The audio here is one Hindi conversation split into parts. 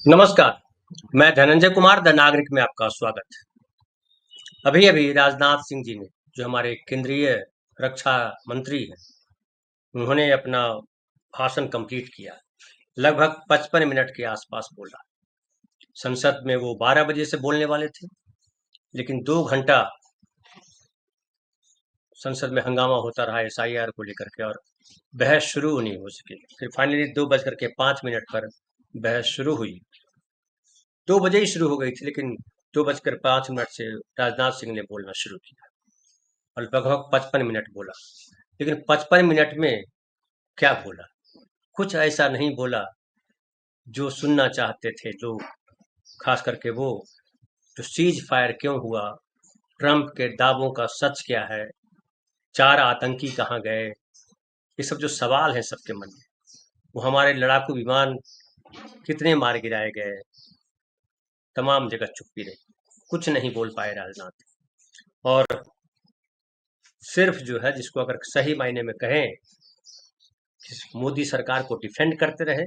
नमस्कार, मैं धनंजय कुमार द नागरिक में आपका स्वागत है। अभी-अभी राजनाथ सिंह जी ने, जो हमारे केंद्रीय रक्षा मंत्री हैं, उन्होंने अपना भाषण कंप्लीट किया। लगभग 55 मिनट के आसपास बोला। संसद में वो 12 बजे से बोलने वाले थे, लेकिन 2 घंटा संसद में हंगामा होता रहा एसआईआर को लेकर के और बहस शुरू नहीं हो सकी। फिर फाइनली 2:05 पर बहस शुरू हुई। 2 बजे ही शुरू हो गई थी, लेकिन 2:05 से राजनाथ सिंह ने बोलना शुरू किया और लगभग 55 मिनट बोला। लेकिन 55 मिनट में क्या बोला? कुछ ऐसा नहीं बोला जो सुनना चाहते थे लोग, खास करके वो जो सीज फायर क्यों हुआ, ट्रंप के दावों का सच क्या है, 4 आतंकी कहाँ गए, ये सब जो सवाल हैं सबके मन में। वो हमारे लड़ाकू विमान कितने मार गिराए गए, तमाम जगह चुप्पी रही, कुछ नहीं बोल पाए राजनाथ। और सिर्फ जो है, जिसको अगर सही मायने में कहें, मोदी सरकार को डिफेंड करते रहे।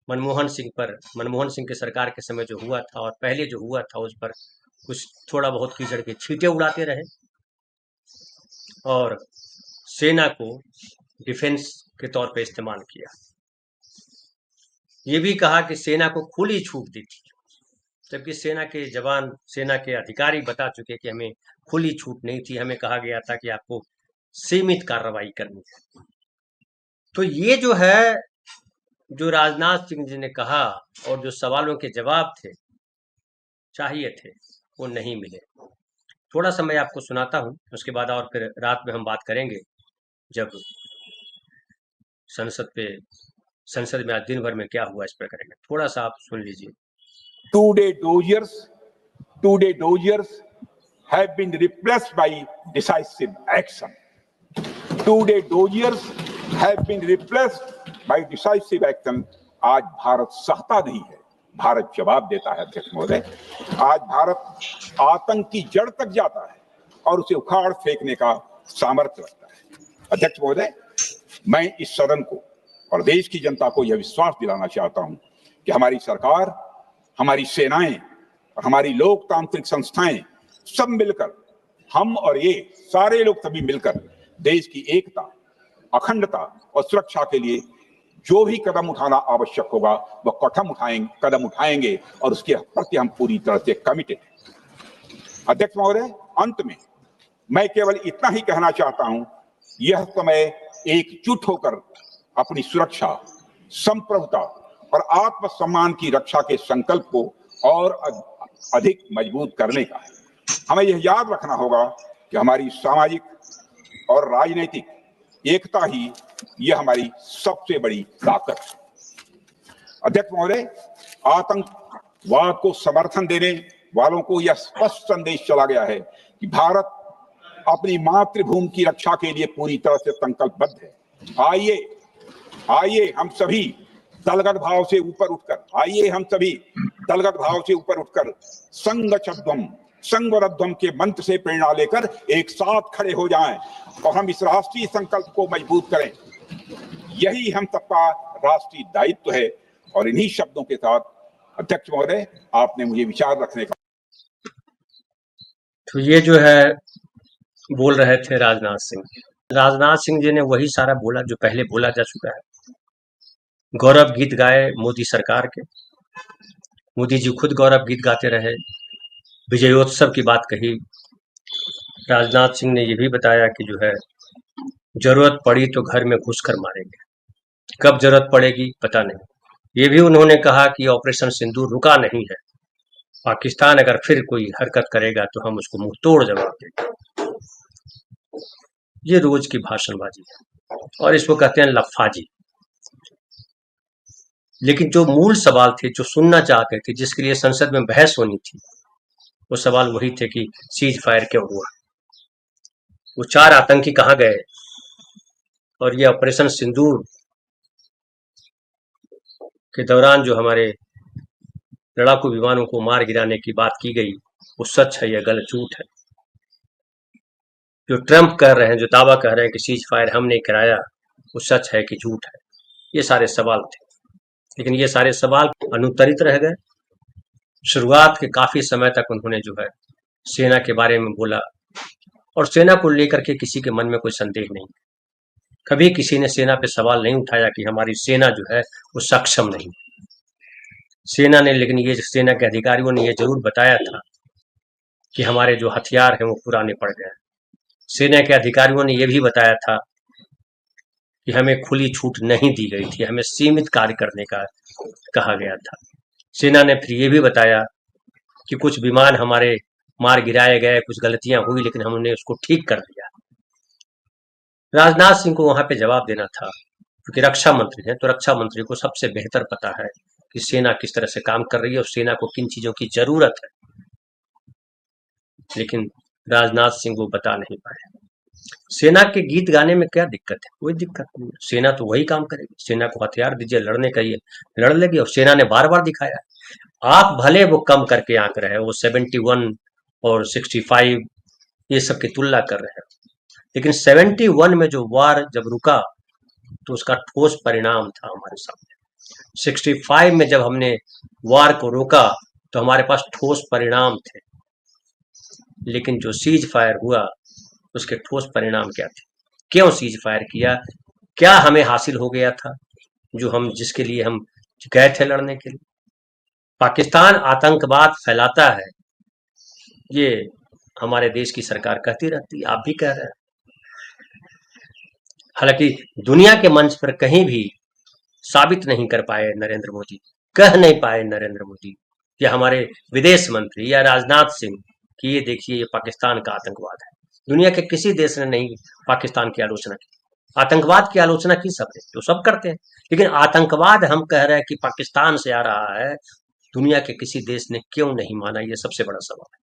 मनमोहन सिंह के सरकार के समय जो हुआ था और पहले जो हुआ था उस पर कुछ थोड़ा बहुत कीचड़ के छींटे उड़ाते रहे और सेना को डिफेंस के तौर पे इस्तेमाल किया। ये भी कहा कि सेना को खुली छूट दी थी, जबकि सेना के जवान, सेना के अधिकारी बता चुके कि हमें खुली छूट नहीं थी, हमें कहा गया था कि आपको सीमित कार्रवाई करनी है। तो ये जो है, जो राजनाथ सिंह जी ने कहा और जो सवालों के जवाब थे, चाहिए थे, वो नहीं मिले। थोड़ा सा मैं आपको सुनाता हूँ, उसके बाद और फिर रात में हम बात करेंगे, जब संसद में आज दिन भर में क्या हुआ इस पर करेंगे। थोड़ा सा आप सुन लीजिए। Two day dozers have been replaced by decisive action. 2 day dozers have been replaced by decisive action. आज भारत सहता नहीं है, भारत जवाब देता है। अध्यक्ष महोदय, आज भारत आतंक की जड़ तक जाता है और उसे उखाड़ फेंकने का सामर्थ्य रखता है। अध्यक्ष महोदय, मैं इस सदन को और देश की जनता को यह विश्वास दिलाना चाहता हूं कि हमारी सरकार, हमारी सेनाएं और हमारी लोकतांत्रिक संस्थाएं सब मिलकर, हम और ये सारे लोग सभी मिलकर देश की एकता, अखंडता और सुरक्षा के लिए जो भी कदम उठाना आवश्यक होगा वह कदम उठाएंगे और उसके प्रति हम पूरी तरह से कमिटेड हैं। अध्यक्ष महोदय, अंत में मैं केवल इतना ही कहना चाहता हूं, यह समय एकजुट होकर अपनी सुरक्षा, संप्रभुता और आत्मसम्मान की रक्षा के संकल्प को और अधिक मजबूत करने का है। हमें यह याद रखना होगा कि हमारी सामाजिक और राजनीतिक एकता ही यह हमारी सबसे बड़ी ताकत है। अध्यक्ष महोदय, आतंकवाद को समर्थन देने वालों को यह स्पष्ट संदेश चला गया है कि भारत अपनी मातृभूमि की रक्षा के लिए पूरी तरह से संकल्पबद्ध है। आइए हम सभी दलगत भाव से ऊपर उठकर संगरध्वम के मंत्र से प्रेरणा लेकर एक साथ खड़े हो जाएं और हम इस राष्ट्रीय संकल्प को मजबूत करें। यही हम सबका राष्ट्रीय दायित्व है। और इन्हीं शब्दों के साथ अध्यक्ष महोदय, आपने मुझे विचार रखने का। तो ये जो है बोल रहे थे राजनाथ सिंह जी ने वही सारा बोला जो पहले बोला जा चुका है। गौरव गीत गाए मोदी सरकार के, मोदी जी खुद गौरव गीत गाते रहे, विजयोत्सव की बात कही। राजनाथ सिंह ने ये भी बताया कि जो है, जरूरत पड़ी तो घर में घुसकर मारेंगे, कब जरूरत पड़ेगी पता नहीं। ये भी उन्होंने कहा कि ऑपरेशन सिंदूर रुका नहीं है, पाकिस्तान अगर फिर कोई हरकत करेगा तो हम उसको मुंह तोड़ जवाब देंगे। ये रोज की भाषणबाजी है और इसको कहते हैं लफाजी। लेकिन जो मूल सवाल थे, जो सुनना चाहते थे, जिसके लिए संसद में बहस होनी थी, वो सवाल वही थे कि सीज फायर क्यों हुआ, वो 4 आतंकी कहाँ गए, और ये ऑपरेशन सिंदूर के दौरान जो हमारे लड़ाकू विमानों को मार गिराने की बात की गई, वो सच है या गलत झूठ है। जो ट्रंप कह रहे हैं, जो दावा कह रहे हैं कि सीज फायर हमने कराया, वो सच है कि झूठ है। ये सारे सवाल थे, लेकिन ये सारे सवाल अनुत्तरित रह गए। शुरुआत के काफी समय तक उन्होंने जो है सेना के बारे में बोला, और सेना को लेकर के किसी के मन में कोई संदेह नहीं। कभी किसी ने सेना पे सवाल नहीं उठाया कि हमारी सेना जो है वो सक्षम नहीं। सेना ने, लेकिन ये सेना के अधिकारियों ने ये जरूर बताया था कि हमारे जो हथियार हैं वो पुराने पड़ गए। सेना के अधिकारियों ने यह भी बताया था कि हमें खुली छूट नहीं दी गई थी, हमें सीमित कार्य करने का कहा गया था। सेना ने फिर ये भी बताया कि कुछ विमान हमारे मार गिराए गए, कुछ गलतियां हुई, लेकिन हमने उसको ठीक कर दिया। राजनाथ सिंह को वहां पे जवाब देना था, क्योंकि रक्षा मंत्री हैं, तो रक्षा मंत्री को सबसे बेहतर पता है कि सेना किस तरह से काम कर रही है और सेना को किन चीजों की जरूरत है। लेकिन राजनाथ सिंह वो बता नहीं पाए। सेना के गीत गाने में क्या दिक्कत है? कोई दिक्कत नहीं है। सेना तो वही काम करेगी, सेना को हथियार दीजिए, लड़ने का ये लड़ लेगी। और सेना ने बार बार दिखाया, आप भले वो कम करके आंक रहे हैं, वो 71 और 65 ये सब की तुलना कर रहे हैं, लेकिन 71 में जो वार जब रुका तो उसका ठोस परिणाम था हमारे सामने। 65 में जब हमने वार को रोका तो हमारे पास ठोस परिणाम थे, लेकिन जो सीज फायर हुआ उसके ठोस परिणाम क्या थे? क्यों सीज फायर किया? क्या हमें हासिल हो गया था जो हम, जिसके लिए हम गए थे लड़ने के लिए? पाकिस्तान आतंकवाद फैलाता है, ये हमारे देश की सरकार कहती रहती है, आप भी कह रहे हैं। हालांकि दुनिया के मंच पर कहीं भी साबित नहीं कर पाए नरेंद्र मोदी, कह नहीं पाए नरेंद्र मोदी या हमारे विदेश मंत्री या राजनाथ सिंह कि ये देखिए ये पाकिस्तान का आतंकवाद है। दुनिया के किसी देश ने नहीं पाकिस्तान की आलोचना की। आतंकवाद की आलोचना की सबने, तो सब करते हैं, लेकिन आतंकवाद हम कह रहे हैं कि पाकिस्तान से आ रहा है, दुनिया के किसी देश ने क्यों नहीं माना? ये सबसे बड़ा सवाल है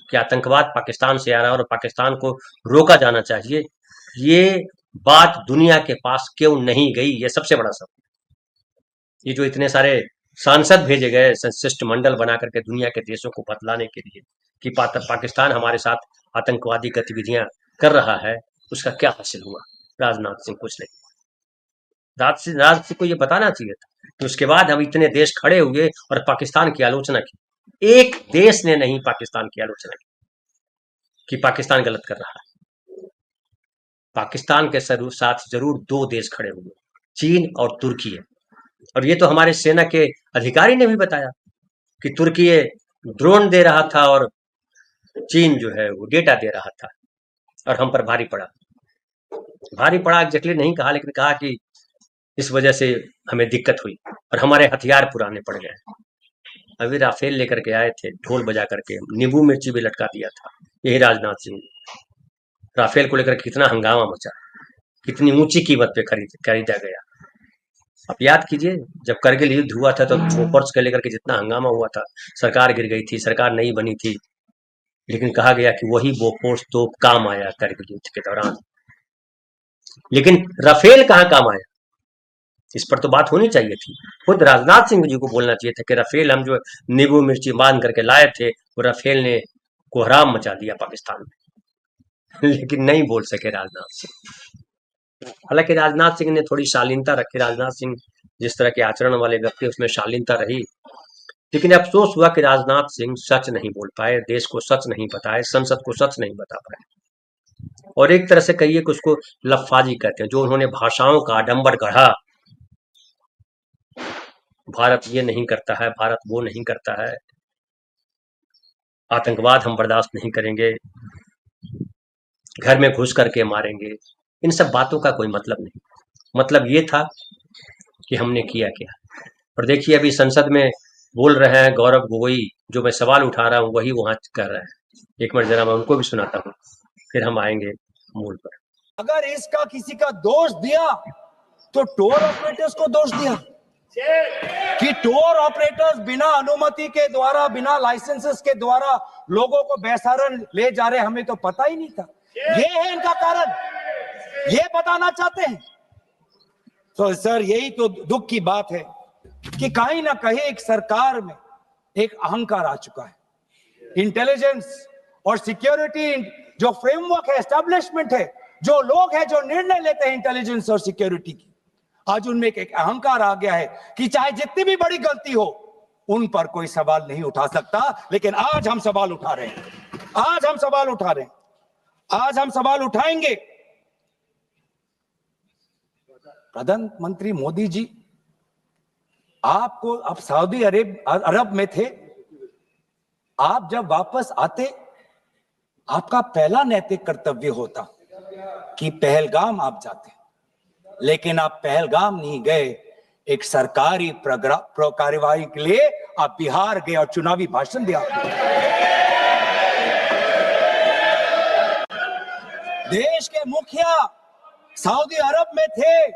कि आतंकवाद पाकिस्तान से आ रहा है और पाकिस्तान को रोका जाना चाहिए। ये बात दुनिया के पास क्यों नहीं गई? ये सबसे बड़ा सवाल। ये जो इतने सारे सांसद भेजे गए शिष्टमंडल बना करके दुनिया के देशों को बतलाने के लिए कि पाकिस्तान हमारे साथ आतंकवादी गतिविधियां कर रहा है, उसका क्या हासिल हुआ? राजनाथ सिंह कुछ नहीं। राजनाथ सिंह को ये बताना चाहिए था कि उसके बाद हम इतने देश खड़े हुए और पाकिस्तान की आलोचना की। एक देश ने नहीं पाकिस्तान की आलोचना की कि पाकिस्तान गलत कर रहा है। पाकिस्तान के साथ जरूर दो देश खड़े हुए, चीन और तुर्की। और ये तो हमारे सेना के अधिकारी ने भी बताया कि तुर्की ड्रोन दे रहा था और चीन जो है वो डेटा दे रहा था, और हम पर भारी पड़ा। भारी पड़ा एग्जैक्टली नहीं कहा, लेकिन कहा कि इस वजह से हमें दिक्कत हुई और हमारे हथियार पुराने पड़ गए। अभी राफेल लेकर के आए थे, ढोल बजा करके नींबू मिर्ची भी लटका दिया था यही राजनाथ सिंह। राफेल को लेकर कितना हंगामा मचा, कितनी ऊंची कीमत पे खरीदा गया। आप याद कीजिए, जब करगिल युद्ध हुआ था तो बोफोर्स के लेकर के जितना हंगामा हुआ था, सरकार गिर गई थी, सरकार नहीं बनी थी, लेकिन कहा गया कि वही बोफोर्स तो काम आया करगिल युद्ध के दौरान। लेकिन राफेल कहाँ काम आया? इस पर तो बात होनी चाहिए थी। खुद राजनाथ सिंह जी को बोलना चाहिए था कि राफेल हम जो नींबू मिर्ची बांध करके लाए थे, वो राफेल ने कोहराम मचा दिया पाकिस्तान में। लेकिन नहीं बोल सके राजनाथ सिंह। हालांकि राजनाथ सिंह ने थोड़ी शालीनता रखी। राजनाथ सिंह जिस तरह के आचरण वाले व्यक्ति, उसमें शालीनता रही, लेकिन अफसोस हुआ कि राजनाथ सिंह सच नहीं बोल पाए, देश को सच नहीं बताए, संसद को सच नहीं बता पाए। और एक तरह से कहिए कि उसको लफाजी कहते हैं, जो उन्होंने भाषाओं का आडंबर गढ़ा। भारत ये नहीं करता है, भारत वो नहीं करता है, आतंकवाद हम बर्दाश्त नहीं करेंगे, घर में घुस करके मारेंगे, इन सब बातों का कोई मतलब नहीं। मतलब ये था कि हमने किया क्या। और देखिए अभी संसद में बोल रहे हैं गौरव गोगोई, जो मैं सवाल उठा रहा हूँ वही वहां कर रहे हैं। एक मिनट जरा मैं उनको भी सुनाता हूँ, फिर हम आएंगे मूल पर। अगर इसका किसी का दोष दिया तो टूर ऑपरेटर्स को दोष दिया कि टूर ऑपरेटर्स बिना अनुमति के द्वारा, बिना लाइसेंसेस के द्वारा लोगों को बेसहारन ले जा रहे, हमें तो पता ही नहीं था। ये है इनका कारण, ये बताना चाहते हैं। तो सर यही तो दुख की बात है कि कहीं ना कहीं एक सरकार में एक अहंकार आ चुका है। इंटेलिजेंस और सिक्योरिटी जो फ्रेमवर्क है, एस्टेब्लिशमेंट है, जो लोग हैं जो निर्णय लेते हैं इंटेलिजेंस और सिक्योरिटी की, आज उनमें एक अहंकार आ गया है कि चाहे जितनी भी बड़ी गलती हो उन पर कोई सवाल नहीं उठा सकता। लेकिन आज हम सवाल उठा रहे हैं, आज हम सवाल उठा रहे हैं, आज हम सवाल उठाएंगे। प्रधानमंत्री मोदी जी, आपको, आप सऊदी अरब में थे, आप जब वापस आते आपका पहला नैतिक कर्तव्य होता कि पहलगाम आप जाते, लेकिन आप पहलगाम नहीं गए। एक सरकारी कार्यवाही के लिए आप बिहार गए और चुनावी भाषण दिया। देश के मुखिया सऊदी अरब में थे,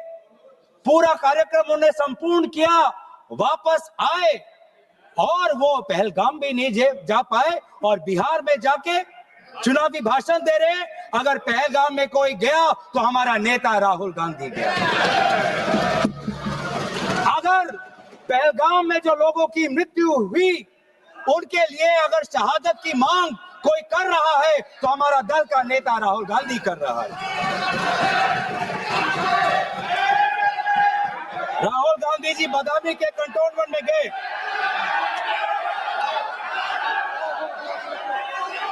पूरा कार्यक्रम उन्हें संपूर्ण किया, वापस आए और वो पहलगाम भी नहीं जा पाए और बिहार में जाके चुनावी भाषण दे रहे हैं। अगर पहलगाम में कोई गया तो हमारा नेता राहुल गांधी गया। अगर पहलगाम में जो लोगों की मृत्यु हुई उनके लिए अगर शहादत की मांग कोई कर रहा है तो हमारा दल का नेता राहुल गांधी कर रहा है। राहुल गांधी जी बदामी के कंटोनमेंट में गए।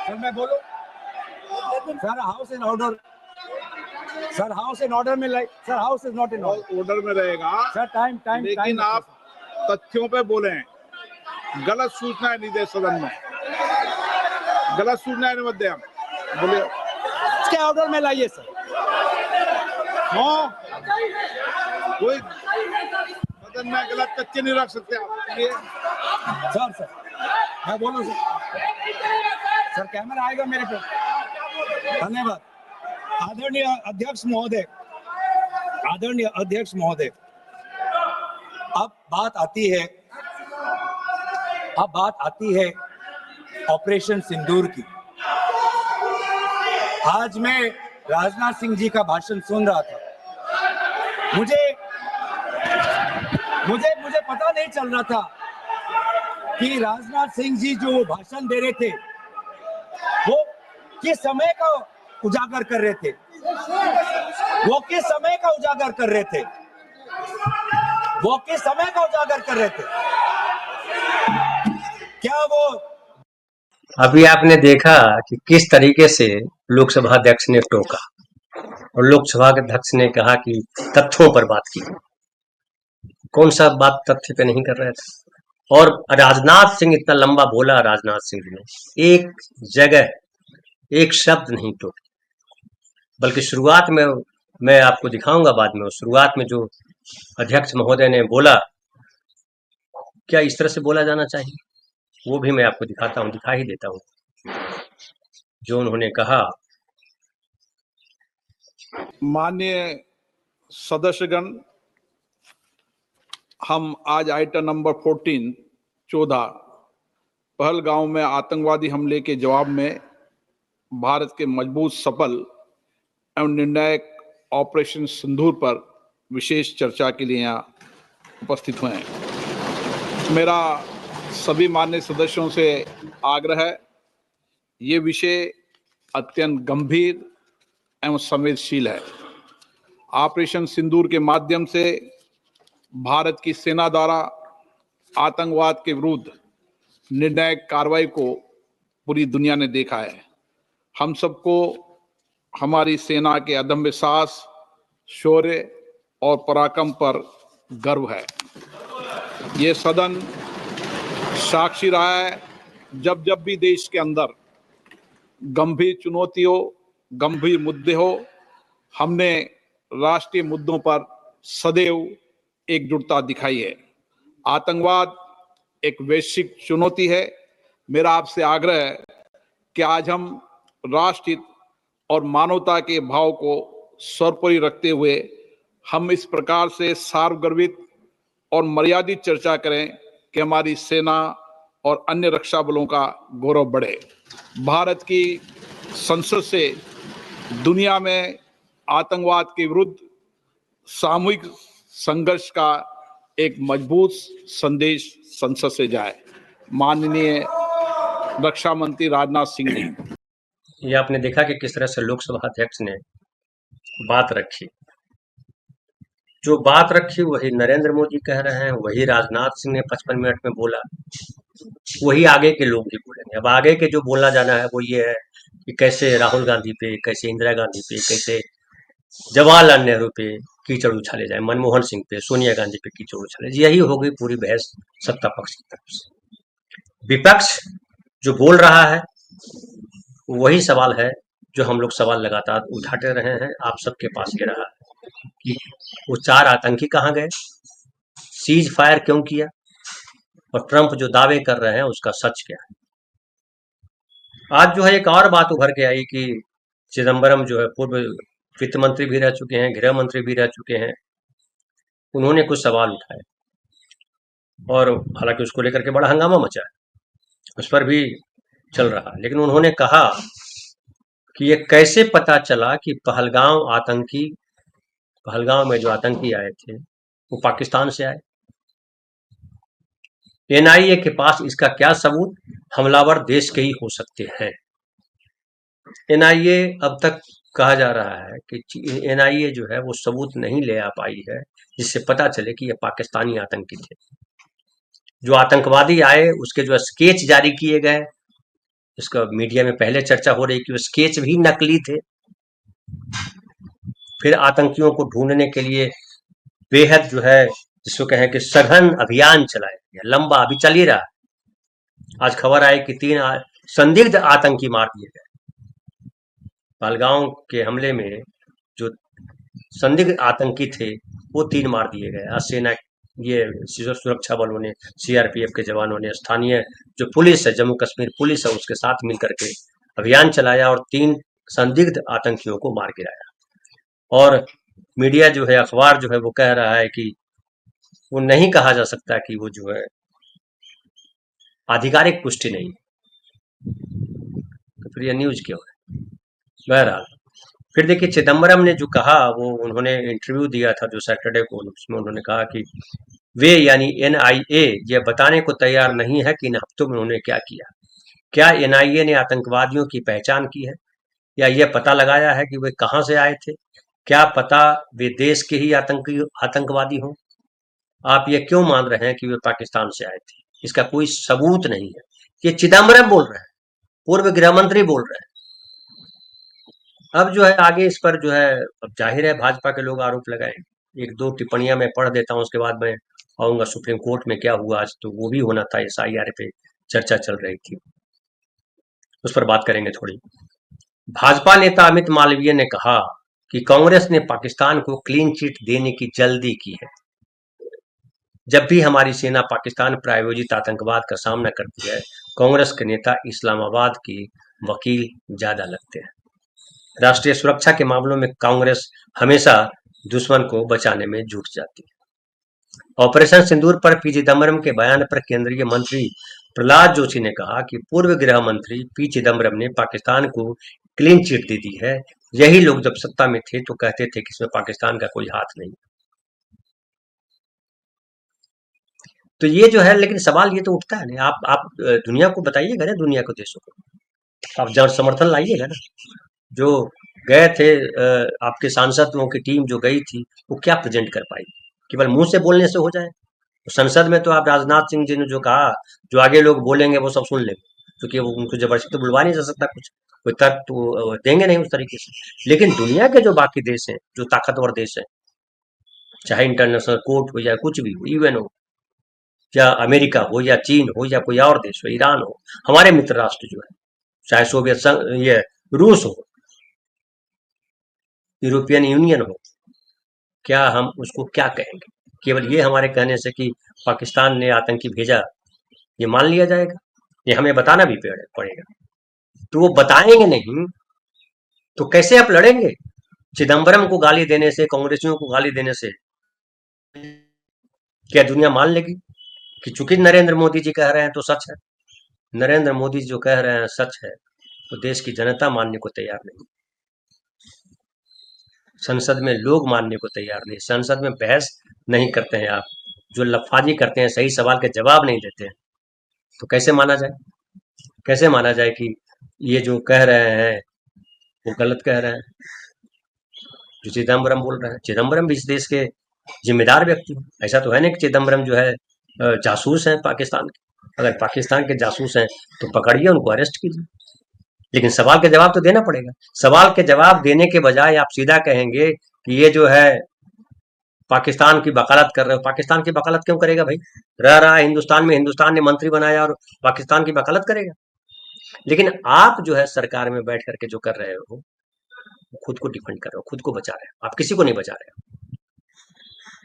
सर मैं बोलूं? Sir house in order, sir house in order में like, sir house is not in order में रहेगा सर। टाइम लेकिन आप तथ्यों पे बोले, गलत सूचनाएं नहीं दे सदन में, गलत सूचनाएं मत दे। हम बोले इसके ऑर्डर में लाइए सर। हाँ, कोई सदन में गलत तथ्य नहीं रख सकते आप। सर मैं बोलूं सर कैमरा आएगा मेरे पे। धन्यवाद। आदरणीय अध्यक्ष महोदय, आदरणीय अध्यक्ष महोदय, अब बात आती है ऑपरेशन सिंदूर की। आज मैं राजनाथ सिंह जी का भाषण सुन रहा था। मुझे पता नहीं चल रहा था कि राजनाथ सिंह जी जो भाषण दे रहे थे वो किस समय का उजागर कर रहे थे, वो किस समय का उजागर कर रहे थे, वो किस समय का उजागर कर रहे थे। क्या वो अभी आपने देखा कि किस तरीके से लोकसभा अध्यक्ष ने टोका और लोकसभा के अध्यक्ष ने कहा कि तथ्यों पर बात की। कौन सा बात तथ्य पे नहीं कर रहे थे। और राजनाथ सिंह इतना लंबा बोला, राजनाथ सिंह ने एक जगह एक शब्द नहीं टोका, बल्कि शुरुआत में मैं आपको दिखाऊंगा बाद में, शुरुआत में जो अध्यक्ष महोदय ने बोला, क्या इस तरह से बोला जाना चाहिए, वो भी मैं आपको दिखाता हूं, दिखा ही देता हूं जो उन्होंने कहा। माननीय सदस्यगण, हम आज आइटम नंबर 14 पहलगांव में आतंकवादी हमले के जवाब में भारत के मजबूत, सफल एवं निर्णायक ऑपरेशन सिंदूर पर विशेष चर्चा के लिए यहाँ उपस्थित हुए हैं। मेरा सभी माननीय सदस्यों से आग्रह है, ये विषय अत्यंत गंभीर एवं संवेदनशील है। ऑपरेशन सिंदूर के माध्यम से भारत की सेना द्वारा आतंकवाद के विरुद्ध निर्णायक कार्रवाई को पूरी दुनिया ने देखा है। हम सबको हमारी सेना के अदम्य साहस, शौर्य और पराक्रम पर गर्व है। ये सदन साक्षी रहा है, जब जब भी देश के अंदर गंभीर चुनौतियों, गंभीर मुद्दे हो, हमने राष्ट्रीय मुद्दों पर सदैव एकजुटता दिखाई है। आतंकवाद एक वैश्विक चुनौती है। मेरा आपसे आग्रह है कि आज हम राष्ट्रहित और मानवता के भाव को सर्वोपरि रखते हुए हम इस प्रकार से सार्वगर्भित और मर्यादित चर्चा करें कि हमारी सेना और अन्य रक्षा बलों का गौरव बढ़े। भारत की संसद से दुनिया में आतंकवाद के विरुद्ध सामूहिक संघर्ष का एक मजबूत संदेश संसद से जाए। माननीय रक्षा मंत्री राजनाथ सिंह जी, ये आपने देखा कि किस तरह से लोकसभा अध्यक्ष ने बात रखी। जो बात रखी वही नरेंद्र मोदी कह रहे हैं, वही राजनाथ सिंह ने 55 मिनट में बोला, वही आगे के लोग भी बोलेंगे। अब आगे के जो बोलना जाना है वो ये है कि कैसे राहुल गांधी पे, कैसे इंदिरा गांधी पे, कैसे जवाहरलाल नेहरू पे कीचड़ उछाले जाए, मनमोहन सिंह पे, सोनिया गांधी पे कीचड़ उछाले, यही हो गई पूरी बहस सत्ता पक्ष की तरफ से। विपक्ष जो बोल रहा है वही सवाल है जो हम लोग सवाल लगातार उठाते रहे हैं, आप सबके पास ये रहा है कि वो 4 आतंकी कहाँ गए, सीज फायर क्यों किया, और ट्रंप जो दावे कर रहे हैं उसका सच क्या है। आज जो है एक और बात उभर के आई कि चिदम्बरम जो है पूर्व वित्त मंत्री भी रह चुके हैं, गृह मंत्री भी रह चुके हैं, उन्होंने कुछ सवाल उठाए और हालांकि उसको लेकर के बड़ा हंगामा मचा है, उस पर भी चल रहा है। लेकिन उन्होंने कहा कि ये कैसे पता चला कि पहलगांव में जो आतंकी आए थे वो पाकिस्तान से आए। एनआईए के पास इसका क्या सबूत, हमलावर देश के ही हो सकते हैं। एनआईए अब तक कहा जा रहा है कि एनआईए जो है वो सबूत नहीं ले आ पाई है जिससे पता चले कि ये पाकिस्तानी आतंकी थे। जो आतंकवादी आए उसके जो स्केच जारी किए गए, इसका मीडिया में पहले चर्चा हो रही कि वो स्केच भी नकली थे। फिर आतंकियों को ढूंढने के लिए बेहद जो है जिसको कहें कि सघन अभियान चलाया गया, लंबा अभी चल ही रहा है। आज खबर आई कि 3 संदिग्ध आतंकी मार दिए गए। पहलगांव के हमले में जो संदिग्ध आतंकी थे वो 3 मार दिए गए। आज सेना ये सुरक्षा बलों ने, सीआरपीएफ के जवानों ने, स्थानीय जो पुलिस है, जम्मू कश्मीर पुलिस है, उसके साथ मिलकर के अभियान चलाया और 3 संदिग्ध आतंकियों को मार गिराया। और मीडिया जो है, अखबार जो है वो कह रहा है कि वो नहीं कहा जा सकता कि वो जो है आधिकारिक पुष्टि नहीं, तो फिर ये न्यूज क्यों है। बहरहाल फिर देखिए चिदम्बरम ने जो कहा, वो उन्होंने इंटरव्यू दिया था जो सैटरडे को, उसमें उन्होंने कहा कि वे यानी एनआईए यह बताने को तैयार नहीं है कि इन हफ्तों में उन्होंने क्या किया। क्या एनआईए ने आतंकवादियों की पहचान की है या यह पता लगाया है कि वे कहां से आए थे, क्या पता वे देश के ही आतंकवादी हों। आप ये क्यों मान रहे हैं कि वे पाकिस्तान से आए थे, इसका कोई सबूत नहीं है। ये चिदम्बरम बोल रहे हैं, पूर्व गृह मंत्री बोल रहे हैं। अब जो है आगे इस पर जो है, अब जाहिर है भाजपा के लोग आरोप लगाएंगे। 1-2 टिप्पणियां मैं पढ़ देता हूं, उसके बाद मैं आऊंगा सुप्रीम कोर्ट में क्या हुआ आज, तो वो भी होना था, एसआईआर पे चर्चा चल रही थी, उस पर बात करेंगे थोड़ी। भाजपा नेता अमित मालवीय ने कहा कि कांग्रेस ने पाकिस्तान को क्लीन चिट देने की जल्दी की है। जब भी हमारी सेना पाकिस्तान प्रायोजित आतंकवाद का सामना करती है, कांग्रेस के नेता इस्लामाबाद के वकील ज्यादा लगते हैं। राष्ट्रीय सुरक्षा के मामलों में कांग्रेस हमेशा दुश्मन को बचाने में जुट जाती है। ऑपरेशन सिंदूर पर पी चिदम्बरम के बयान पर केंद्रीय मंत्री प्रहलाद जोशी ने कहा कि पूर्व गृह मंत्री पी चिदम्बरम ने पाकिस्तान को क्लीन चिट दे दी है। यही लोग जब सत्ता में थे तो कहते थे कि इसमें पाकिस्तान का कोई हाथ नहीं। तो ये जो है, लेकिन सवाल ये तो उठता है ना, आप दुनिया को बताइएगा ना, दुनिया को, देशों को आप जन समर्थन लाइएगा ना। जो गए थे आपके सांसदों की टीम जो गई थी वो क्या प्रेजेंट कर पाई, केवल मुंह से बोलने से हो जाए। तो संसद में तो आप राजनाथ सिंह जी ने जो कहा, जो आगे लोग बोलेंगे वो सब सुन लेंगे, क्योंकि वो उनको जबरदस्ती तो बुलवा नहीं जा सकता, कुछ कोई तर्क तो देंगे नहीं उस तरीके से। लेकिन दुनिया के जो बाकी देश हैं, जो ताकतवर देश हैं, चाहे इंटरनेशनल कोर्ट हो या कुछ भी हो, यूएन हो या अमेरिका हो या चीन हो या कोई और देश हो, ईरान हो, हमारे मित्र राष्ट्र जो है, चाहे सोवियत संघ, ये रूस हो, यूरोपियन यूनियन हो, क्या हम उसको क्या कहेंगे। केवल ये हमारे कहने से कि पाकिस्तान ने आतंकी भेजा ये मान लिया जाएगा, ये हमें बताना भी पड़ेगा। तो वो बताएंगे नहीं तो कैसे आप लड़ेंगे। चिदम्बरम को गाली देने से, कांग्रेसियों को गाली देने से क्या दुनिया मान लेगी कि चूंकि नरेंद्र मोदी जी कह रहे हैं तो सच है। नरेंद्र मोदी जो कह रहे हैं सच है तो देश की जनता मानने को तैयार नहीं, संसद में लोग मानने को तैयार नहीं, संसद में बहस नहीं करते हैं आप, जो लफाजी करते हैं, सही सवाल के जवाब नहीं देते हैं, तो कैसे माना जाए, कैसे माना जाए कि ये जो कह रहे हैं वो गलत कह रहे हैं, जो चिदम्बरम बोल रहे हैं। चिदम्बरम भी इस देश के जिम्मेदार व्यक्ति हो। ऐसा तो है नहीं कि चिदम्बरम जो है जासूस हैं पाकिस्तान के। अगर पाकिस्तान के जासूस हैं तो पकड़िए, उनको अरेस्ट कीजिए, लेकिन सवाल के जवाब तो देना पड़ेगा। सवाल के जवाब देने के बजाय आप सीधा कहेंगे कि ये जो है पाकिस्तान की वकालत कर रहे हो। पाकिस्तान की वकालत क्यों करेगा भाई? रह रहा है हिंदुस्तान में, हिंदुस्तान ने मंत्री बनाया और पाकिस्तान की वकालत करेगा? लेकिन आप जो है सरकार में बैठ करके जो कर रहे हो, खुद को डिफेंड कर रहे हो, खुद को बचा रहे हो। आप किसी को नहीं बचा रहे हो,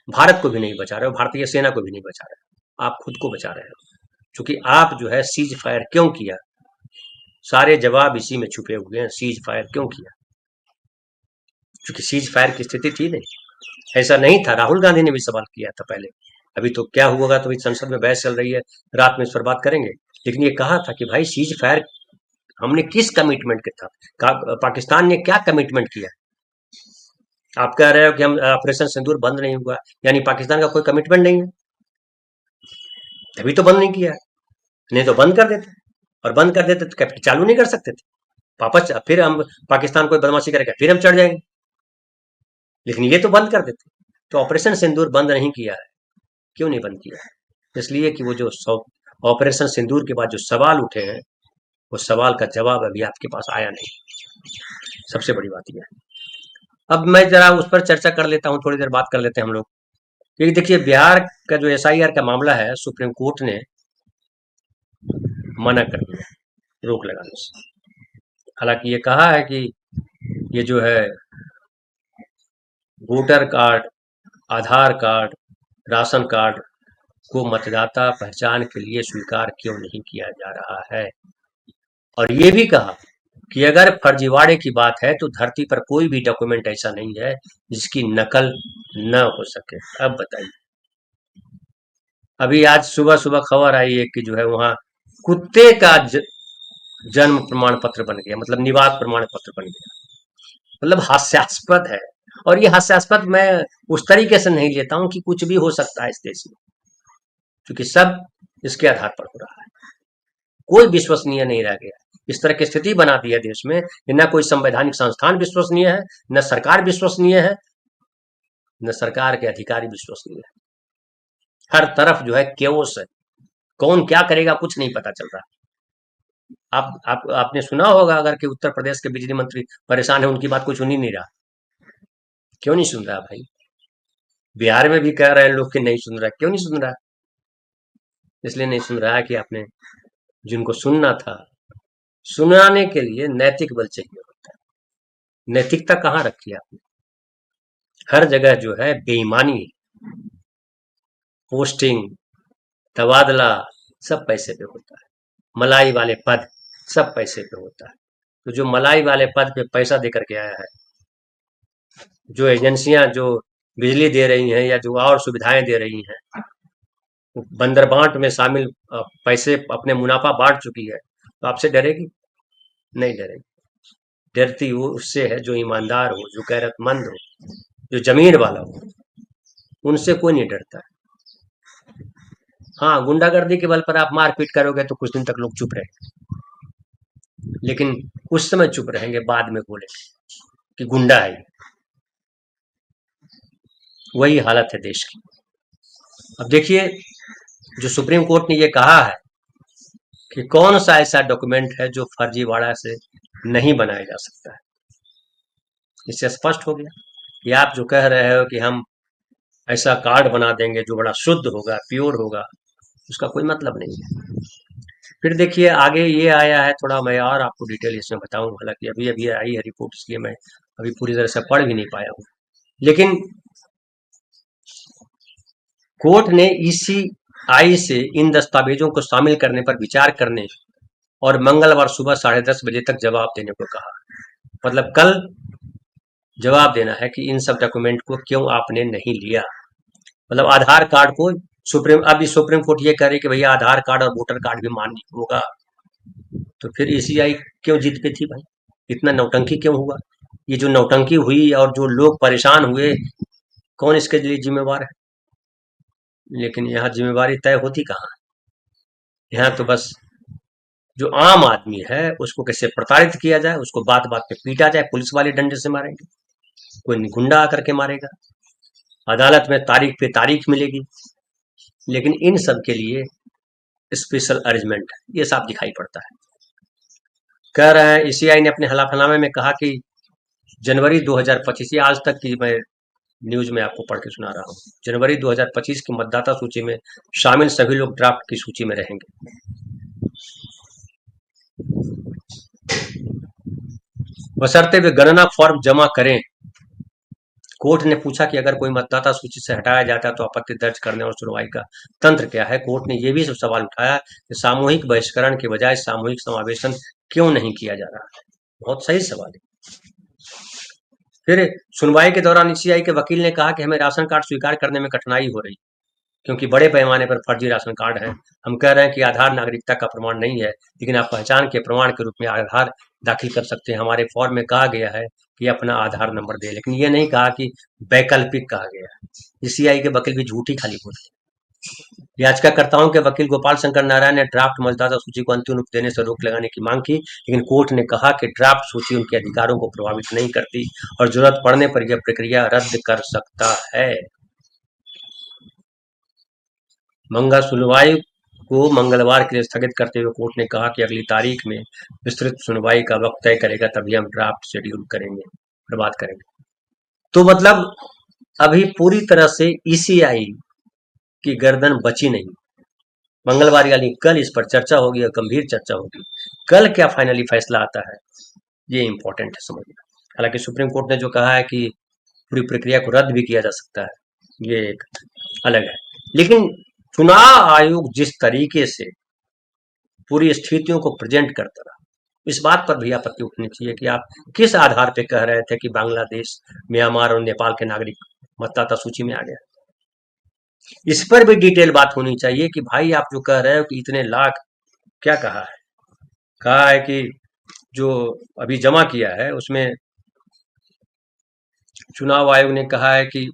भारत को भी नहीं बचा रहे हो, भारतीय सेना को भी नहीं बचा रहे हो, आप खुद को बचा रहे हो। क्योंकि आप जो है सीज फायर क्यों किया, सारे जवाब इसी में छुपे हुए हैं। सीज फायर क्यों किया? क्योंकि सीज फायर की स्थिति थी नहीं, ऐसा नहीं था। राहुल गांधी ने भी सवाल किया था पहले। अभी तो क्या हुआ, तो संसद में बहस चल रही है, रात में इस पर बात करेंगे। लेकिन ये कहा था कि भाई सीज फायर हमने किस कमिटमेंट के था, पाकिस्तान ने क्या कमिटमेंट किया? आप कह रहे हो कि हम ऑपरेशन सिंदूर बंद नहीं हुआ, यानी पाकिस्तान का कोई कमिटमेंट नहीं है, तभी तो बंद नहीं किया। नहीं तो बंद कर देते, और बंद कर देते तो क्या फिर चालू नहीं कर सकते थे? वापस फिर हम पाकिस्तान कोई बदमाशी करेगा फिर हम चढ़ जाएंगे, लेकिन ये तो बंद कर देते। तो ऑपरेशन सिंदूर बंद नहीं किया है। क्यों नहीं बंद किया है? इसलिए कि वो जो ऑपरेशन सिंदूर के बाद जो सवाल उठे हैं, वो सवाल का जवाब अभी आपके पास आया नहीं। सबसे बड़ी बात यह है। अब मैं जरा उस पर चर्चा कर लेता हूँ, थोड़ी देर बात कर लेते हैं हम लोग। क्योंकि देखिए, बिहार का जो एसआईआर का मामला है, सुप्रीम कोर्ट ने मना कर दिया रोक लगाने से। हालांकि ये कहा है कि ये जो है वोटर कार्ड, आधार कार्ड, राशन कार्ड को मतदाता पहचान के लिए स्वीकार क्यों नहीं किया जा रहा है। और ये भी कहा कि अगर फर्जीवाड़े की बात है तो धरती पर कोई भी डॉक्यूमेंट ऐसा नहीं है जिसकी नकल न हो सके। अब बताइए, अभी आज सुबह सुबह खबर आई है कि जो है वहां कुत्ते का जन्म प्रमाण पत्र बन गया, मतलब निवास प्रमाण पत्र बन गया। मतलब हास्यास्पद है। और ये हास्यास्पद मैं उस तरीके से नहीं लेता हूं कि कुछ भी हो सकता है इस देश में, क्योंकि सब इसके आधार पर हो रहा है। कोई विश्वसनीय नहीं रह गया। इस तरह की स्थिति बना दी है देश में कि न कोई संवैधानिक संस्थान विश्वसनीय है, न सरकार विश्वसनीय है, न सरकार के अधिकारी विश्वसनीय है। हर तरफ जो है केओस है, कौन क्या करेगा कुछ नहीं पता चल रहा। आपने सुना होगा अगर कि उत्तर प्रदेश के बिजली मंत्री परेशान है, उनकी बात कोई सुन ही नहीं रहा। क्यों नहीं सुन रहा भाई? बिहार में भी कह रहे हैं लोग कि नहीं सुन रहा। क्यों नहीं सुन रहा? इसलिए नहीं सुन रहा है कि आपने जिनको सुनना था, सुनाने के लिए नैतिक बल चाहिए होता है। नैतिकता कहाँ रखी आपने? हर जगह जो है बेईमानी, पोस्टिंग, तबादला सब पैसे पे होता है। मलाई वाले पद सब पैसे पे होता है। तो जो मलाई वाले पद पे पैसा दे करके आया है, जो एजेंसियां जो बिजली दे रही हैं या जो और सुविधाएं दे रही हैं, बंदर बांट में शामिल पैसे अपने मुनाफा बांट चुकी है, तो आपसे डरेगी? नहीं डरेगी। डरती वो उससे है जो ईमानदार हो, जो गैरतमंद हो, जो जमीन वाला हो। उनसे कोई नहीं डरता है। हाँ, गुंडागर्दी के बल पर आप मारपीट करोगे तो कुछ दिन तक लोग चुप रहेंगे, लेकिन उस समय चुप रहेंगे, बाद में बोलेंगे कि गुंडा है। वही हालत है देश की। अब देखिए, जो सुप्रीम कोर्ट ने ये कहा है कि कौन सा ऐसा डॉक्यूमेंट है जो फर्जीवाड़ा से नहीं बनाया जा सकता है, इससे स्पष्ट हो गया कि आप जो कह रहे हो कि हम ऐसा कार्ड बना देंगे जो बड़ा शुद्ध होगा, प्योर होगा, उसका कोई मतलब नहीं है। फिर देखिए आगे ये आया है, थोड़ा मैं और आपको डिटेल इसमें बताऊं। हालांकि अभी अभी आई है रिपोर्ट, इसलिए मैं अभी पूरी तरह से पढ़ भी नहीं पाया हूँ। लेकिन कोर्ट ने ईसीआई से इन दस्तावेजों को शामिल करने पर विचार करने और मंगलवार सुबह 10:30 बजे तक जवाब देने को कहा। मतलब कल जवाब देना है कि इन सब डॉक्यूमेंट को क्यों आपने नहीं लिया। मतलब आधार कार्ड को अभी सुप्रीम कोर्ट ये कह रही कि भैया आधार कार्ड और वोटर कार्ड भी मान्य होगा, तो फिर ईसीआई क्यों जिद पे थी भाई? इतना नौटंकी क्यों हुआ? ये जो नौटंकी हुई और जो लोग परेशान हुए, कौन इसके लिए जिम्मेवार है? लेकिन यहाँ जिम्मेवारी तय होती कहाँ? यहाँ तो बस जो आम आदमी है उसको कैसे प्रताड़ित किया जाए, उसको बात बात पे पीटा जाए, पुलिस वाले डंडे से मारेंगे, कोई गुंडा आकर के मारेगा। अदालत में तारीख पे तारीख मिलेगी, लेकिन इन सब के लिए स्पेशल अरेंजमेंट है, ये साफ दिखाई पड़ता है। कह रहे हैं ईसीआई ने अपने हलफनामे में कहा कि जनवरी 2025, ये आज तक की मैं न्यूज में आपको पढ़ के सुना रहा हूँ, जनवरी 2025 की मतदाता सूची में शामिल सभी लोग ड्राफ्ट की सूची में रहेंगे। बशर्ते वे गणना फॉर्म जमा करें। कोर्ट ने पूछा कि अगर कोई मतदाता सूची से हटाया जाता है तो आपत्ति दर्ज करने और सुनवाई का तंत्र क्या है। कोर्ट ने यह भी सवाल उठाया कि सामूहिक बहिष्करण के बजाय सामूहिक समावेशन क्यों नहीं किया जा रहा है। बहुत सही सवाल है। फिर सुनवाई के दौरान ईसीआई के वकील ने कहा कि हमें राशन कार्ड स्वीकार करने में कठिनाई हो रही, क्योंकि बड़े पैमाने पर फर्जी राशन कार्ड है। हम कह रहे हैं कि आधार नागरिकता का प्रमाण नहीं है, लेकिन आप पहचान के प्रमाण के रूप में आधार दाखिल कर सकते हैं। हमारे फॉर्म में कहा गया है कि अपना आधार नंबर दे, लेकिन ये नहीं कहा कि वैकल्पिक कहा गया है। ईसीआई के वकील भी झूठी खाली बोलते हैं। याचिकाकर्ताओं के वकील गोपाल शंकर नारायण ने ड्राफ्ट मतदाता सूची को अंतिम रूप देने से रोक लगाने की मांग की, लेकिन कोर्ट ने कहा कि ड्राफ्ट सूची उनके अधिकारों को प्रभावित नहीं करती और जरूरत पड़ने पर यह प्रक्रिया रद्द कर सकता है। सुनवाई को मंगलवार के लिए स्थगित करते हुए कोर्ट ने कहा कि अगली तारीख में विस्तृत सुनवाई का वक्त तय करेगा, तभी हम ड्राफ्ट शेड्यूल करेंगे, बर्बाद करेंगे। तो मतलब अभी पूरी तरह से ईसीआई की गर्दन बची नहीं। मंगलवार यानी कल इस पर चर्चा होगी और गंभीर चर्चा होगी। कल क्या फाइनली फैसला आता है, ये इंपॉर्टेंट है समझना। हालांकि सुप्रीम कोर्ट ने जो कहा है कि पूरी प्रक्रिया को रद्द भी किया जा सकता है, ये एक अलग है। लेकिन चुनाव आयोग जिस तरीके से पूरी स्थितियों को प्रेजेंट करता रहा, इस बात पर भी आपत्ति उठनी चाहिए कि आप किस आधार पे कह रहे थे कि बांग्लादेश, म्यांमार और नेपाल के नागरिक मतदाता सूची में आ गया। इस पर भी डिटेल बात होनी चाहिए कि भाई आप जो कह रहे हो कि इतने लाख, क्या कहा है कि जो अभी जमा किया है उसमें चुनाव आयोग ने कहा है कि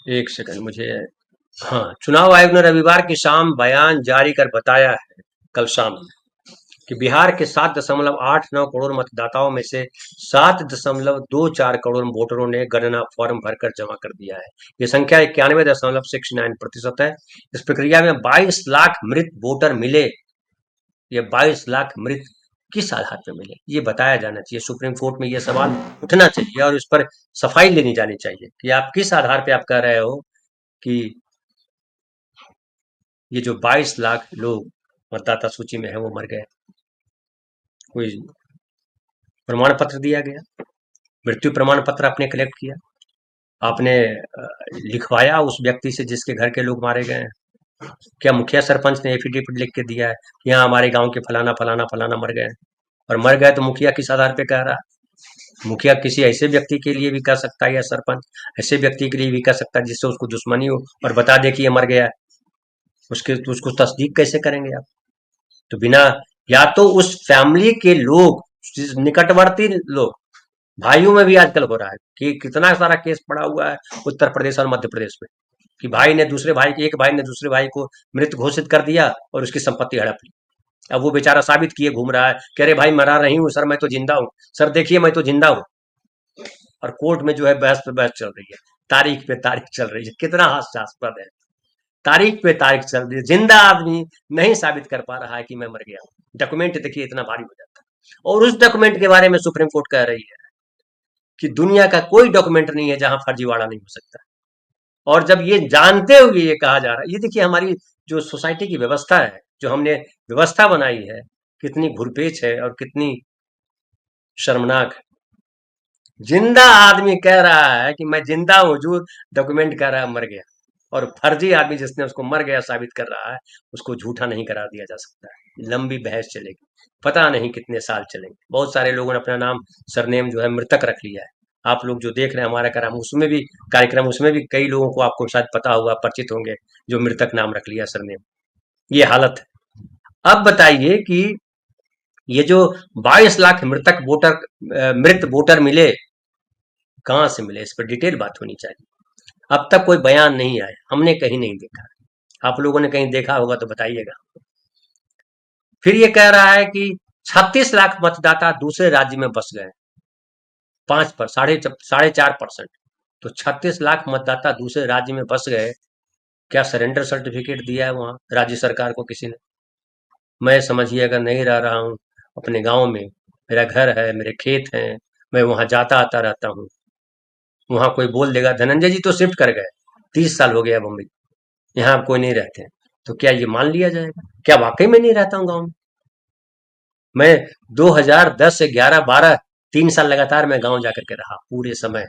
एक सेकंड मुझे, हाँ, चुनाव आयोग ने रविवार की शाम बयान जारी कर बताया है, कल शाम, कि बिहार के 7.89 करोड़ मतदाताओं में से 7.24 करोड़ वोटरों ने गणना फॉर्म भरकर जमा कर दिया है। ये संख्या 91.69% है। इस प्रक्रिया में 22 लाख मृत वोटर मिले। ये 22 लाख मृत किस आधार पर मिले, ये बताया जाना चाहिए। सुप्रीम कोर्ट में ये सवाल उठना चाहिए और इस पर सफाई लेनी जानी चाहिए कि आप किस आधार पे आप कह रहे हो कि ये जो 22 लाख लोग मतदाता सूची में है वो मर गए। कोई प्रमाण पत्र दिया गया, मृत्यु प्रमाण पत्र आपने कलेक्ट किया, आपने लिखवाया उस व्यक्ति से जिसके घर के लोग मारे गए हैं? क्या मुखिया सरपंच ने एफिडेविट लिख के दिया है कि यहाँ हमारे गांव के फलाना फलाना फलाना मर गए? और मर गए तो मुखिया किस आधार पे कह रहा है? मुखिया किसी ऐसे व्यक्ति के लिए भी कह सकता है, या सरपंच ऐसे व्यक्ति के लिए भी कह सकता है जिससे उसको दुश्मनी हो और बता दे कि ये मर गया है। उसको तस्दीक कैसे करेंगे आप? तो बिना, या तो उस फैमिली के लोग, निकटवर्ती लोग, भाइयों में भी आजकल हो रहा है कि कितना सारा केस पड़ा हुआ है उत्तर प्रदेश और मध्य प्रदेश में, कि भाई ने दूसरे भाई के, एक भाई ने दूसरे भाई को मृत घोषित कर दिया और उसकी संपत्ति हड़प ली। अब वो बेचारा साबित किए घूम रहा है, कह रहे भाई मरा नहीं हूं सर, मैं तो जिंदा हूं सर, देखिए मैं तो जिंदा हूं। और कोर्ट में जो है बहस पे बहस चल रही है, तारीख पे तारीख चल रही है। कितना हास्यास्पद है, तारीख पे तारीख चल रही है, जिंदा आदमी नहीं साबित कर पा रहा है कि मैं मर गया हूं। डॉक्यूमेंट देखिए इतना भारी हो जाता है। और उस डॉक्यूमेंट के बारे में सुप्रीम कोर्ट कह रही है कि दुनिया का कोई डॉक्यूमेंट नहीं है जहां फर्जीवाड़ा नहीं हो सकता। और जब ये जानते हुए ये कहा जा रहा है, ये देखिए हमारी जो सोसाइटी की व्यवस्था है, जो हमने व्यवस्था बनाई है, कितनी घुरपेच है और कितनी शर्मनाक है। जिंदा आदमी कह रहा है कि मैं जिंदा हूं, जो डॉक्यूमेंट कह रहा है मर गया, और फर्जी आदमी जिसने उसको मर गया साबित कर रहा है उसको झूठा नहीं करार दिया जा सकता है। लंबी बहस चलेगी, पता नहीं कितने साल चलेंगे। बहुत सारे लोगों ने अपना नाम, सरनेम जो है मृतक रख लिया है। आप लोग जो देख रहे हैं हमारा कार्यक्रम, उसमें भी कई लोगों को आपको शायद पता होगा, परिचित होंगे, जो मृतक नाम रख लिया सरनेम। ये हालत है। अब बताइए कि ये जो 22 लाख मृत वोटर मिले, कहां से मिले? इस पर डिटेल बात होनी चाहिए। अब तक कोई बयान नहीं आया, हमने कहीं नहीं देखा। आप लोगों ने कहीं देखा होगा तो बताइएगा। फिर ये कह रहा है कि 36 लाख मतदाता दूसरे राज्य में बस गए। 4.5%। तो 36 लाख मतदाता दूसरे राज्य में बस गए। क्या सरेंडर सर्टिफिकेट दिया है वहां राज्य सरकार को किसी ने? मैं समझिए अगर नहीं रह रहा हूँ अपने गांव में, मेरा घर है, मेरे खेत हैं, मैं वहां जाता आता रहता हूँ, वहां कोई बोल देगा धनंजय जी तो शिफ्ट कर गए, 30 साल हो गया बम्बई, यहाँ कोई नहीं रहते हैं, तो क्या ये मान लिया जाएगा? क्या वाकई में नहीं रहता हूँ गाँव में? मैं 2010 से 11, 12, 3 साल लगातार मैं गांव जाकर के रहा पूरे समय।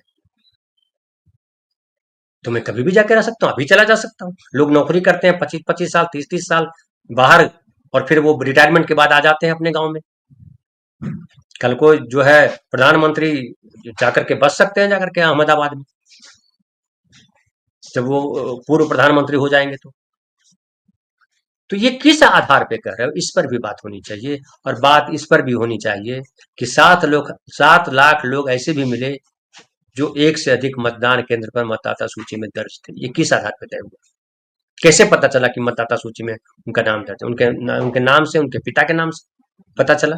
तो मैं कभी भी जाके रह सकता हूँ, अभी चला जा सकता हूँ। लोग नौकरी करते हैं 25-25 साल, 30-30 साल बाहर, और फिर वो रिटायरमेंट के बाद आ जाते हैं अपने गांव में। कल को जो है प्रधानमंत्री जाकर के बस सकते हैं, जाकर के अहमदाबाद में, जब वो पूर्व प्रधानमंत्री हो जाएंगे तो ये किस आधार पे कर रहे हो? इस पर भी बात होनी चाहिए। और बात इस पर भी होनी चाहिए कि 7 लाख लोग ऐसे भी मिले जो एक से अधिक मतदान केंद्र पर मतदाता सूची में दर्ज थे। ये किस आधार पर तय हुआ? कैसे पता चला कि मतदाता सूची में उनका नाम दर्ज है? उनके नाम से, उनके पिता के नाम से पता चला?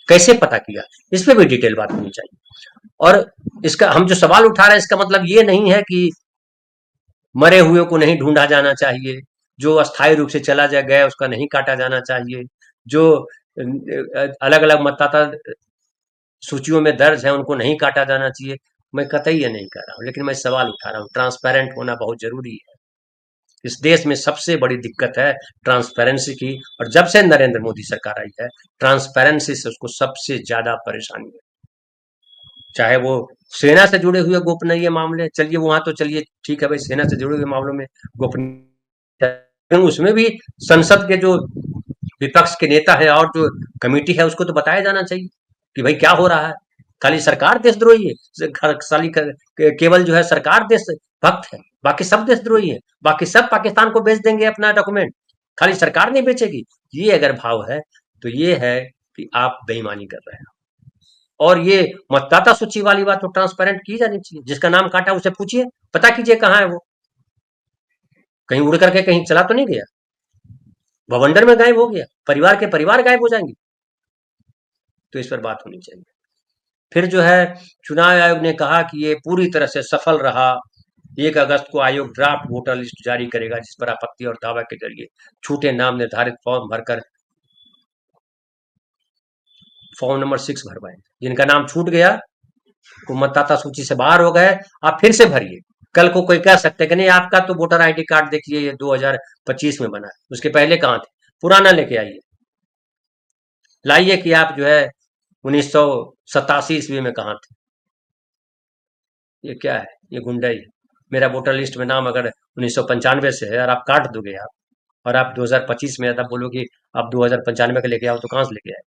कैसे पता किया? इस पे भी डिटेल बात होनी चाहिए। और इसका हम जो सवाल उठा रहे हैं, इसका मतलब ये नहीं है कि मरे हुए को नहीं ढूंढा जाना चाहिए, जो अस्थायी रूप से चला गया उसका नहीं काटा जाना चाहिए, जो अलग अलग मतदाता सूचियों में दर्ज है उनको नहीं काटा जाना चाहिए। मैं कतई ये नहीं कह रहा हूं, लेकिन मैं सवाल उठा रहा हूं। ट्रांसपेरेंट होना बहुत जरूरी है। इस देश में सबसे बड़ी दिक्कत है ट्रांसपेरेंसी की, और जब से नरेंद्र मोदी सरकार आई है, ट्रांसपेरेंसी से उसको सबसे ज्यादा परेशानी है। चाहे वो सेना से जुड़े हुए गोपनीय मामले, चलिए वहां तो चलिए ठीक है भाई, सेना से जुड़े हुए मामलों में गोपनीय, उसमें भी संसद के जो विपक्ष के नेता है और जो कमेटी है उसको तो बताया जाना चाहिए कि भाई क्या हो रहा है। खाली सरकार देशद्रोही है, खाली केवल जो है सरकार देश भक्त है, बाकी सब देशद्रोही है, बाकी सब पाकिस्तान को बेच देंगे अपना डॉक्यूमेंट, खाली सरकार नहीं बेचेगी। ये अगर भाव है तो ये है कि आप बेईमानी कर रहे हैं। और ये मतदाता सूची वाली बात तो ट्रांसपेरेंट की जानी चाहिए। जिसका नाम काटा उसे पूछिए, पता कीजिए कहाँ है वो, कहीं उड़ करके कहीं चला तो नहीं गया, भवंडर में गायब हो गया, परिवार के परिवार गायब हो जाएंगे। तो इस पर बात होनी चाहिए। फिर जो है चुनाव आयोग ने कहा कि ये पूरी तरह से सफल रहा। 1 अगस्त को आयोग ड्राफ्ट वोटर लिस्ट जारी करेगा, जिस पर आपत्ति और दावा के जरिए छूटे नाम निर्धारित फॉर्म भरकर फॉर्म नंबर 6 भरवाए। जिनका नाम छूट गया, वो मतदाता सूची से बाहर हो गए, आप फिर से भरिए। कल को कोई कह सकते कि नहीं आपका तो वोटर आईडी कार्ड देखिए ये 2025 में बना है, उसके पहले कहाँ थे, पुराना लेके आइए, लाइए कि आप जो है 1987 ईस्वी में कहाँ थे। ये क्या है? ये गुंडाई है। मेरा वोटर लिस्ट में नाम अगर 1995 से है और आप काट दोगे आप, और आप 2025 में तब बोलोगे आप 2095 का लेके आओ, तो कहाँ से लेके आए?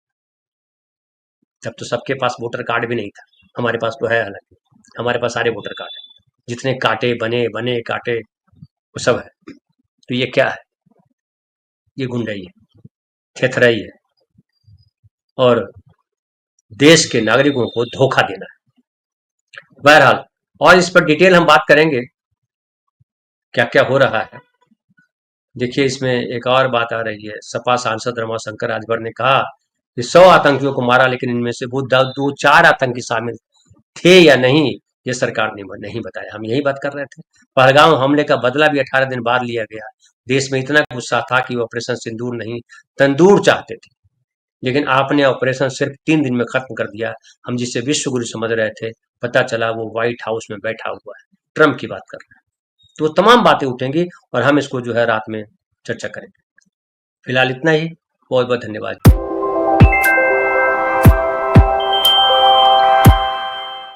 तब तो सबके पास वोटर कार्ड भी नहीं था, हमारे पास तो है, हालांकि हमारे पास सारे वोटर कार्ड है, जितने काटे बने काटे वो सब है। तो ये क्या है? ये गुंडाई है, थेथराई है, और देश के नागरिकों को धोखा देना है। बहरहाल, और इस पर डिटेल हम बात करेंगे क्या क्या हो रहा है। देखिए इसमें एक और बात आ रही है। सपा सांसद रमाशंकर राजभर ने कहा कि 100 आतंकियों को मारा, लेकिन इनमें से वो 2-4 आतंकी शामिल थे या नहीं, ये सरकार ने नहीं बताया। हम यही बात कर रहे थे। पहलगाम हमले का बदला भी 18 दिन बाद लिया गया। देश में इतना गुस्सा था कि ऑपरेशन सिंदूर नहीं तंदूर चाहते थे, लेकिन आपने ऑपरेशन सिर्फ 3 दिन में खत्म कर दिया। हम जिसे विश्व गुरु समझ रहे थे, पता चला वो व्हाइट हाउस में बैठा हुआ है, ट्रम्प की बात कर रहा है। तो तमाम बातें उठेंगी और हम इसको जो है रात में चर्चा करेंगे। फिलहाल इतना ही। बहुत बहुत धन्यवाद।